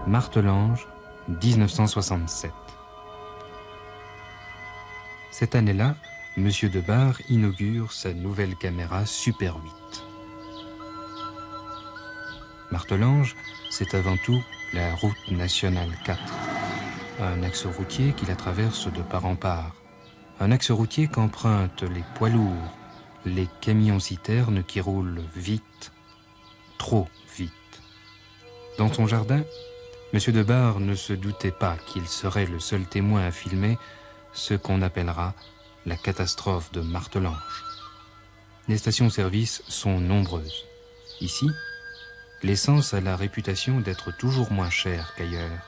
Martelange, 1967. Cette année-là, M. Debar inaugure sa nouvelle caméra Super 8. Martelange, c'est avant tout la route nationale 4, un axe routier qui la traverse de part en part, un axe routier qu'empruntent les poids lourds, les camions-citernes qui roulent vite, trop vite. Dans son jardin, M. Debar ne se doutait pas qu'il serait le seul témoin à filmer ce qu'on appellera la catastrophe de Martelange. Les stations-service sont nombreuses. Ici, l'essence a la réputation d'être toujours moins chère qu'ailleurs.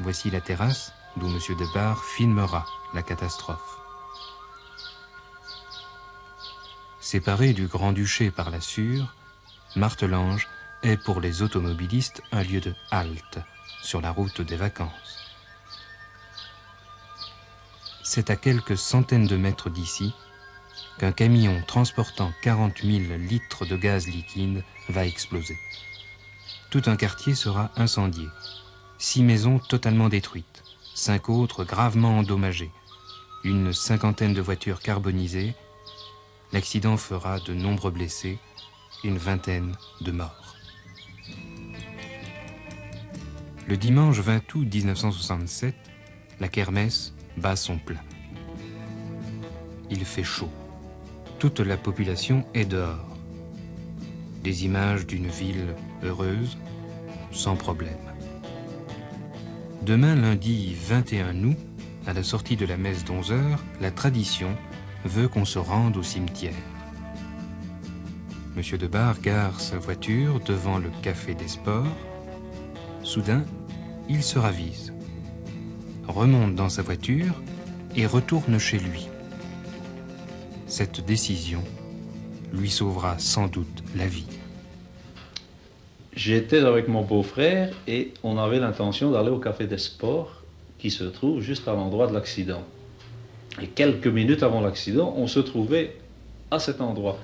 Voici la terrasse d'où M. Debar filmera la catastrophe. Séparé du Grand-Duché par la Sûre, Martelange est pour les automobilistes un lieu de halte sur la route des vacances. C'est à quelques centaines de mètres d'ici qu'un camion transportant 40 000 litres de gaz liquide va exploser. Tout un quartier sera incendié. 6 maisons totalement détruites, 5 autres gravement endommagées, une cinquantaine de voitures carbonisées. L'accident fera de nombreux blessés, une vingtaine de morts. Le dimanche 20 août 1967, la kermesse bat son plein. Il fait chaud. Toute la population est dehors. Des images d'une ville heureuse, sans problème. Demain, lundi 21 août, à la sortie de la messe d'11h, la tradition veut qu'on se rende au cimetière. M. Debar gare sa voiture devant le Café des Sports. Soudain, il se ravise, remonte dans sa voiture et retourne chez lui. Cette décision lui sauvera sans doute la vie. J'étais avec mon beau-frère et on avait l'intention d'aller au Café des Sports qui se trouve juste à l'endroit de l'accident. Et quelques minutes avant l'accident, on se trouvait à cet endroit.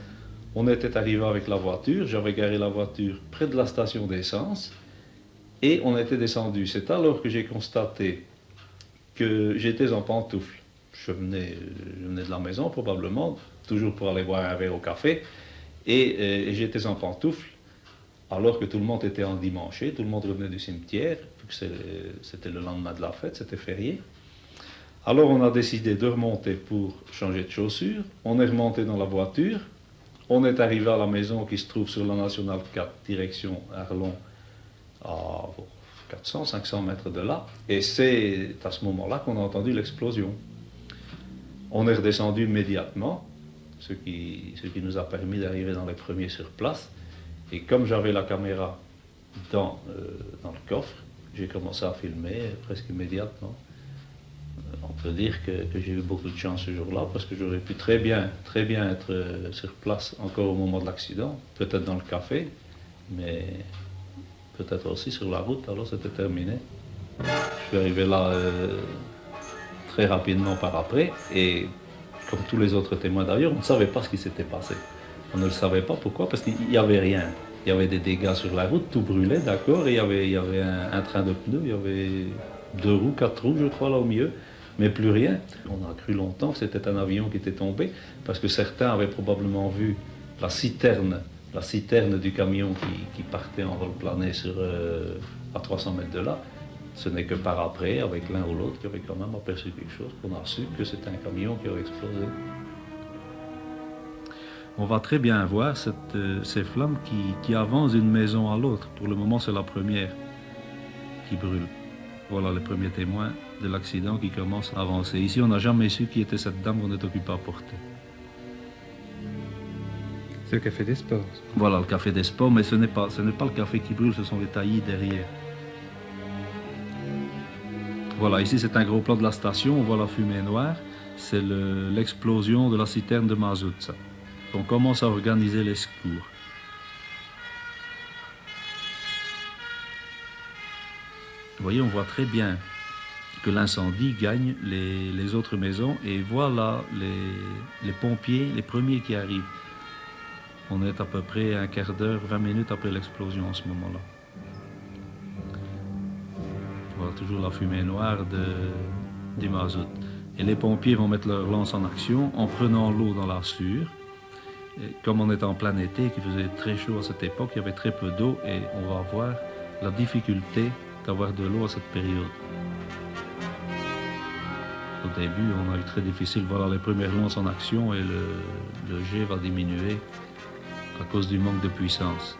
On était arrivé avec la voiture, j'avais garé la voiture près de la station d'essence et on était descendu. C'est alors que j'ai constaté que j'étais en pantoufles. Je venais de la maison probablement, toujours pour aller boire un verre au café, et j'étais en pantoufles alors que tout le monde était endimanché, tout le monde revenait du cimetière, c'était le lendemain de la fête, c'était férié. Alors on a décidé de remonter pour changer de chaussures, on est remonté dans la voiture, on est arrivé à la maison qui se trouve sur la Nationale 4, direction Arlon, à 400-500 mètres de là, et c'est à ce moment-là qu'on a entendu l'explosion. On est redescendu immédiatement, ce qui nous a permis d'arriver dans les premiers sur place, et comme j'avais la caméra dans le coffre, j'ai commencé à filmer presque immédiatement. On peut dire que j'ai eu beaucoup de chance ce jour-là parce que j'aurais pu très bien être sur place encore au moment de l'accident, peut-être dans le café, mais peut-être aussi sur la route, alors c'était terminé. Je suis arrivé là très rapidement par après et comme tous les autres témoins d'ailleurs, on ne savait pas ce qui s'était passé. On ne le savait pas, pourquoi? Parce qu'il n'y avait rien. Il y avait des dégâts sur la route, tout brûlait, d'accord, et il y avait un train de pneus, il y avait 2 roues, 4 roues, je crois, là au milieu, mais plus rien. On a cru longtemps que c'était un avion qui était tombé, parce que certains avaient probablement vu la citerne du camion qui partait en vol plané à 300 mètres de là. Ce n'est que par après, avec l'un ou l'autre, qui avait quand même aperçu quelque chose, qu'on a su que c'était un camion qui avait explosé. On va très bien voir ces flammes qui avancent d'une maison à l'autre. Pour le moment, c'est la première qui brûle. Voilà les premiers témoins de l'accident qui commencent à avancer. Ici, on n'a jamais su qui était cette dame qu'on est occupé à porter. C'est le Café des Sports. Voilà, le Café des Sports, mais ce n'est pas le café qui brûle, ce sont les taillis derrière. Voilà, ici c'est un gros plan de la station, on voit la fumée noire. C'est l'explosion de la citerne de mazout, ça. On commence à organiser les secours. Vous voyez, on voit très bien que l'incendie gagne les autres maisons et voilà les pompiers, les premiers qui arrivent. On est à peu près un quart d'heure, 20 minutes après l'explosion en ce moment-là. On voit toujours la fumée noire du mazout. Et les pompiers vont mettre leur lance en action en prenant l'eau dans la sûre. Et comme on est en plein été, qu'il faisait très chaud à cette époque, il y avait très peu d'eau et on va voir la difficulté d'avoir de l'eau à cette période. Au début, on a eu très difficile. Voilà les premières lances en action et le jet va diminuer à cause du manque de puissance.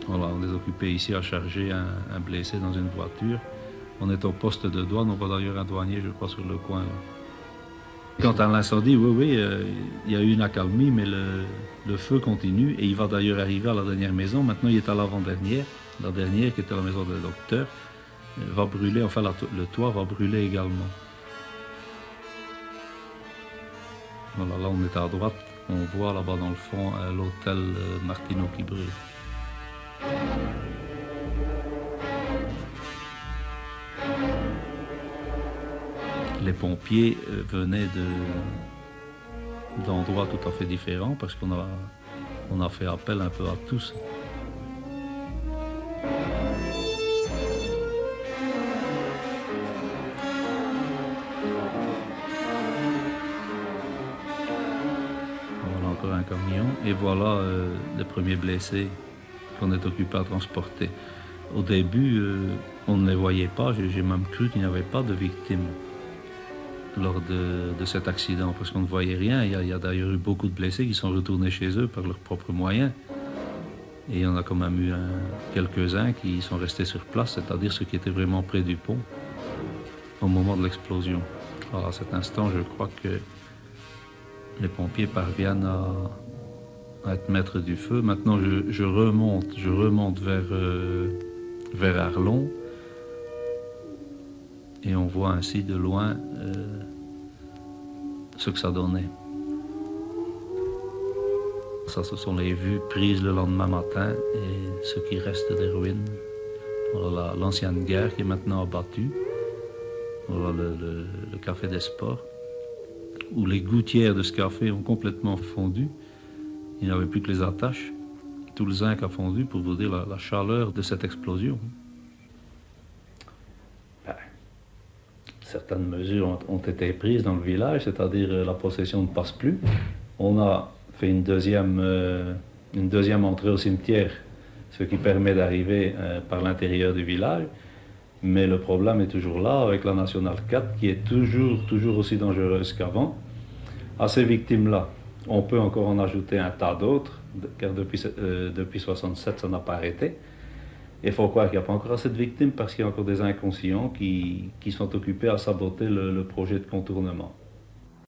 Voilà, on est occupé ici à charger un blessé dans une voiture. On est au poste de douane, on voit d'ailleurs un douanier, je crois, sur le coin. Là. Quant à l'incendie, oui, il y a eu une accalmie, mais le feu continue et il va d'ailleurs arriver à la dernière maison. Maintenant, il est à l'avant-dernière. La dernière, qui était la maison des docteurs, va brûler, enfin le toit va brûler également. Voilà, là on est à droite, on voit là-bas dans le fond l'hôtel Martineau qui brûle. Les pompiers venaient d'endroits tout à fait différents parce qu'on a fait appel un peu à tous. Voilà encore un camion et voilà les premiers blessés qu'on est occupé à transporter. Au début, on ne les voyait pas, j'ai même cru qu'il n'y avait pas de victimes lors de cet accident, parce qu'on ne voyait rien. Il y a d'ailleurs eu beaucoup de blessés qui sont retournés chez eux par leurs propres moyens. Et il y en a quand même eu quelques-uns qui sont restés sur place, c'est-à-dire ceux qui étaient vraiment près du pont au moment de l'explosion. Alors à cet instant, je crois que les pompiers parviennent à être maîtres du feu. Maintenant, je remonte vers Arlon. Et on voit ainsi de loin ce que ça donnait. Ça, ce sont les vues prises le lendemain matin et ce qui reste des ruines. Voilà l'ancienne gare qui est maintenant abattue. Voilà le café des sports, où les gouttières de ce café ont complètement fondu. Il n'y avait plus que les attaches. Tout le zinc a fondu pour vous dire la chaleur de cette explosion. Certaines mesures ont été prises dans le village, c'est-à-dire la procession ne passe plus. On a fait une deuxième entrée au cimetière, ce qui permet d'arriver par l'intérieur du village. Mais le problème est toujours là avec la Nationale 4 qui est toujours aussi dangereuse qu'avant. À ces victimes-là, on peut encore en ajouter un tas d'autres, car depuis 1967, ça n'a pas arrêté. Il faut croire qu'il n'y a pas encore assez de victimes parce qu'il y a encore des inconscients qui sont occupés à saboter le projet de contournement.